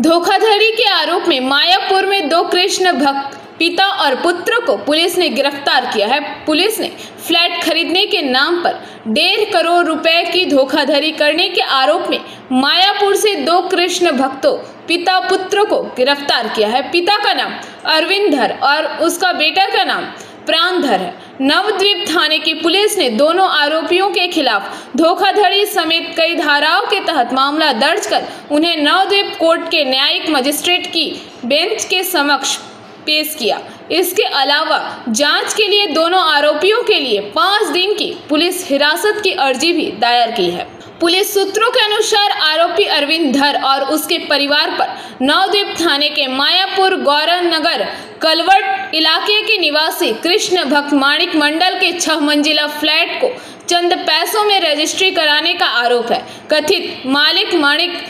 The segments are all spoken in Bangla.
धोखाधड़ी के आरोप में मायापुर में दो कृष्ण भक्त पिता और पुत्र को पुलिस ने गिरफ्तार किया है। पुलिस ने फ्लैट खरीदने के नाम पर 1.5 करोड़ रुपए की धोखाधड़ी करने के आरोप में मायापुर से दो कृष्ण भक्तों पिता पुत्र को गिरफ्तार किया है। पिता का नाम अरविंद धर और उसका बेटा का नाम प्राणधर है। नवद्वीप थाने की पुलिस ने दोनों आरोपियों के खिलाफ धोखाधड़ी समेत कई धाराओं के तहत मामला दर्ज कर उन्हें नवद्वीप कोर्ट के न्यायिक मजिस्ट्रेट की बेंच के समक्ष पेश किया। इसके अलावा जांच के लिए दोनों आरोपियों के लिए 5 दिन की पुलिस हिरासत की अर्जी भी दायर की है। पुलिस सूत्रों के अनुसार आरोपी अरविंद धर और उसके परिवार पर नवद्वीप थाने के मायापुर गौरव नगर कलवट इलाके के निवासी कृष्ण भक्त माणिक मंडल के 6 मंजिला फ्लैट को चंद पैसों में रजिस्ट्री कराने का आरोप है। कथित मालिक माणिक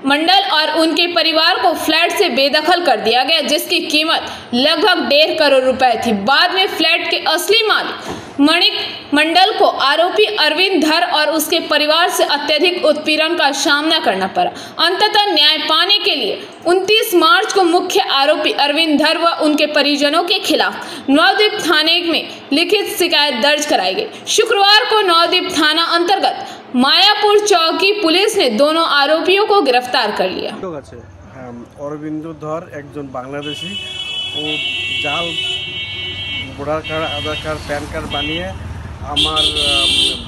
मंडल और उनके परिवार को फ्लैट से बेदखल कर दिया गया, जिसकी कीमत लगभग 1.5 करोड़ रुपए थी। बाद में फ्लैट के असली मालिक माणिक मंडल को आरोपी अरविंद धर और उसके परिवार से अत्यधिक उत्पीड़न का सामना करना पड़ा। अंततः न्याय पाने के लिए 29 मार्च को मुख्य आरोपी अरविंद धर व उनके परिजनों के खिलाफ नवद्वीप थाने में लिखित शिकायत दर्ज कराई गई। शुक्रवार को नवद्वीप थाना अंतर्गत मायापुर चौकी पुलिस ने दोनों आरोपियों को गिरफ्तार कर लिया। अरविंद धर एक बांग्लादेशी ও জাল ভোটার কার্ড আধার কার্ড প্যান কার্ড বানিয়ে আমার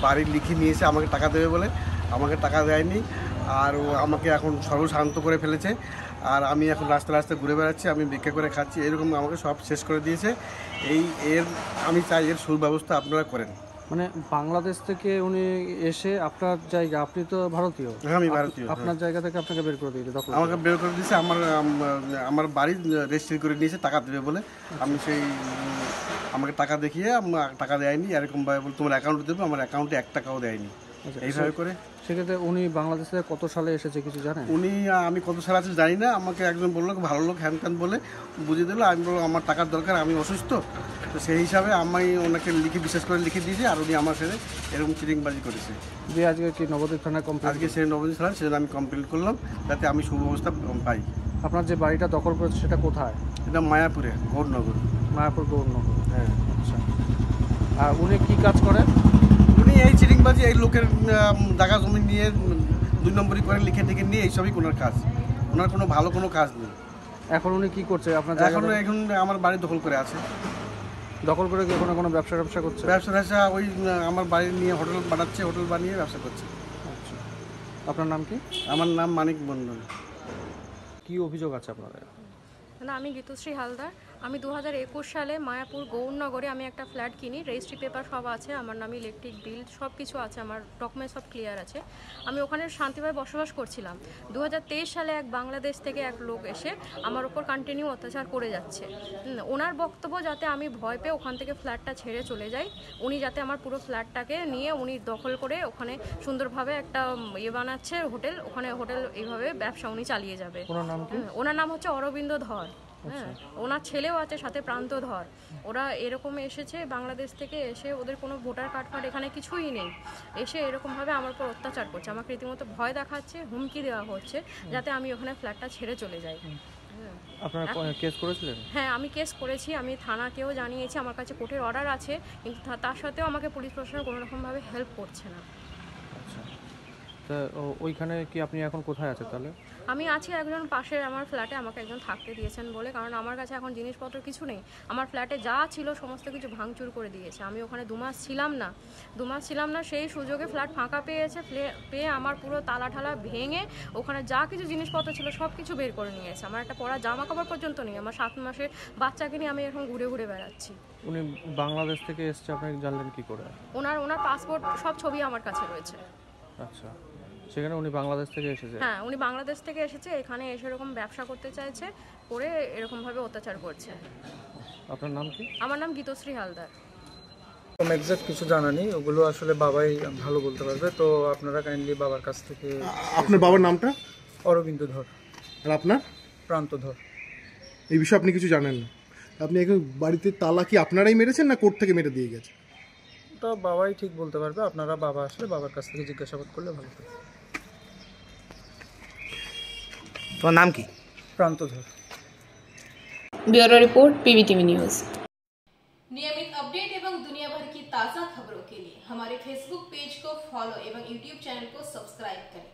বাড়ি লিখে নিয়েছে আমাকে টাকা দেবে বলে, আমাকে টাকা দেয়নি। আর ও আমাকে এখন সর্বশান্ত করে ফেলেছে। আর আমি এখন রাস্তায় রাস্তায় ঘুরে বেড়াচ্ছি, আমি ভিক্ষা করে খাচ্ছি, এরকম আমাকে সব শেষ করে দিয়েছে। আমি চাই এর সুব্যবস্থা আপনারা করেন। মানে বাংলাদেশ থেকে উনি এসে আপনার জায়গা, আপনি তো ভারতীয়। হ্যাঁ, আমি ভারতীয়। আপনার জায়গা থেকে আপনাকে বের করে দিয়েছে, আমাকে বের করে দিয়েছে। আমার বাড়ি রেজিস্ট্রি করে নিয়েছে টাকা দেবে বলে। আমি আমাকে টাকা দেখিয়ে টাকা দেয়নি, এরকমভাবে বলে তোমার অ্যাকাউন্টে দেবে, আমার অ্যাকাউন্টে 1 টাকাও দেয়নি। এইভাবে করে সেক্ষেত্রে উনি বাংলাদেশ থেকে কত সালে এসেছে কিছু জানেন? আমি কত সালে আছে জানি না, আমাকে একজন বললো ভালো লোক হ্যান ত্যান বলে বুঝিয়ে দিল। আমি বললাম আমার টাকার দরকার, আমি অসুস্থ, তো সেই হিসাবে আমি ওনাকে বিশেষ করে লিখে দিয়েছি। আর উনি আমার সাথে এরকম চিটিংবাজি করেছে। যে আজকে কি নবদ্বীপ থানায় কমপ্লেন? আজকে সেই নবদ্বীপ থানায় সেটা আমি কমপ্লেন করলাম, যাতে আমি সুব্যবস্থা পাই। আপনার যে বাড়িটা দখল করেছে সেটা কোথায়? এটা মায়াপুরে, গৌরনগর। মায়াপুর গৌরনগর, হ্যাঁ। আচ্ছা। আর উনি কি কাজ করেন? উনি এই চিটিংবাজি, এই লোকের জায়গা জমি নিয়ে 2 নম্বরই করে লিখে টিখে নিয়ে এইসবই ওনার কাজ। ওনার কোনো ভালো কোনো কাজ নেই। এখন উনি কি করছে আপনার? এখন আমার বাড়ি দখল করে আছে। দখল করে কি কোনো ব্যবসা করছে? ব্যবসা ওই আমার বাড়ি নিয়ে হোটেল বানাচ্ছে, হোটেল বানিয়ে ব্যবসা করছে। আচ্ছা, আপনার নাম কি? আমার নাম মানিক মন্ডল। কি অভিযোগ আছে আপনাদের? না, আমি গীতশ্রী হালদার। আমি 2021 সালে মায়াপুর গৌরনগরে আমি একটা ফ্ল্যাট কিনি, রেজিস্ট্রি পেপার সব আছে, আমার নামে ইলেকট্রিক বিল সব কিছু আছে, আমার ডকুমেন্ট সব ক্লিয়ার আছে। আমি ওখানে শান্তিভাবে বসবাস করছিলাম। 2023 সালে এক বাংলাদেশ থেকে এক লোক এসে আমার ওপর কন্টিনিউ অত্যাচার করে যাচ্ছে। ওনার বক্তব্য যাতে আমি ভয় পেয়ে ওখান থেকে ফ্ল্যাটটা ছেড়ে চলে যাই, উনি যাতে আমার পুরো ফ্ল্যাটটাকে নিয়ে উনি দখল করে ওখানে সুন্দরভাবে একটা বানাচ্ছে হোটেল, ওখানে হোটেল এইভাবে ব্যবসা উনি চালিয়ে যাবে। ওনার নাম হচ্ছে অরবিন্দ ধর। হ্যাঁ, ওনার ছেলেও আছে সাথে প্রান্তধর। ওরা এরকম এসেছে বাংলাদেশ থেকে এসে, ওদের কোনো ভোটার কার্ড ফার্ড এখানে কিছুই নেই, এসে এরকমভাবে আমার উপর অত্যাচার করছে, আমাকে রীতিমতো ভয় দেখাচ্ছে, হুমকি দেওয়া হচ্ছে যাতে আমি ওখানে ফ্ল্যাটটা ছেড়ে চলে যাই। আপনারা কেস করেছিলেন? হ্যাঁ, আমি কেস করেছি, আমি থানাকেও জানিয়েছি, আমার কাছে কোর্টের অর্ডার আছে, কিন্তু তার সাথেও আমাকে পুলিশ প্রশাসন কোনো রকমভাবে হেল্প করছে না। আচ্ছা, তা ওইখানে কি আপনি এখন কোথায় আছেন তাহলে? আমি আছি একজন পাশের আমার ফ্ল্যাটে, আমাকে একজন থাকতে দিয়েছেন বলে, কারণ আমার কাছে এখন জিনিসপত্র কিছু নেই। আমার ফ্ল্যাটে যা ছিল সমস্ত কিছু ভাঙচুর করে দিয়েছে। আমি ওখানে 2 মাস ছিলাম না, সেই সুযোগে ফ্ল্যাট ফাঁকা পেয়ে আমার পুরো তালা ঠালা ভেঙে ওখানে যা কিছু জিনিসপত্র ছিল সব কিছু বের করে নিয়েছে। আমার একটা পরা জামা কাপড় পর্যন্ত নেই, আমার 7 মাসের বাচ্চাকে নিয়ে আমি এখন ঘুরে ঘুরে বেড়াচ্ছি। উনি বাংলাদেশ থেকে এসেছে, আপনি জানলেন কি করে? ওনার পাসপোর্ট সব ছবি আমার কাছে রয়েছে। আচ্ছা, সেখানে উনি বাংলাদেশ থেকে এসেছে? হ্যাঁ, উনি বাংলাদেশ থেকে এসেছে, এখানে এসে এরকম ব্যবসা করতে চাইছে, করে এরকমভাবে অত্যাচার করছে। আপনার নাম কি? আমার নাম গীতশ্রী হালদার। এক্সাক্ট কিছু জানা নেই, ওগুলো আসলে বাবাই ভালো বলতে পারবে। তো আপনারা কাইন্ডলি বাবার কাছ থেকে। আপনার বাবার নামটা? অরবিন্দ ধর। আর আপনার? প্রান্তধর। এই বিষয়ে আপনি কিছু জানেন না? আপনি এখন বাড়িতে তালা কি আপনারাই মেরেছেন না কোর্ট থেকে মেরে দিয়ে গেছে? তো বাবাই ঠিক বলতে পারবে, আপনারা বাবা আসলে বাবার কাছ থেকে জিজ্ঞাসাবাদ করলে ভালো হবে। তোমার নাম কি? Prantadhar. Bureau report PVTV news. नियमित अपडेट एवं दुनिया भर की ताज़ा खबरों के लिए हमारे फेसबुक पेज को फॉलो एवं यूट्यूब चैनल को सब्सक्राइब करें।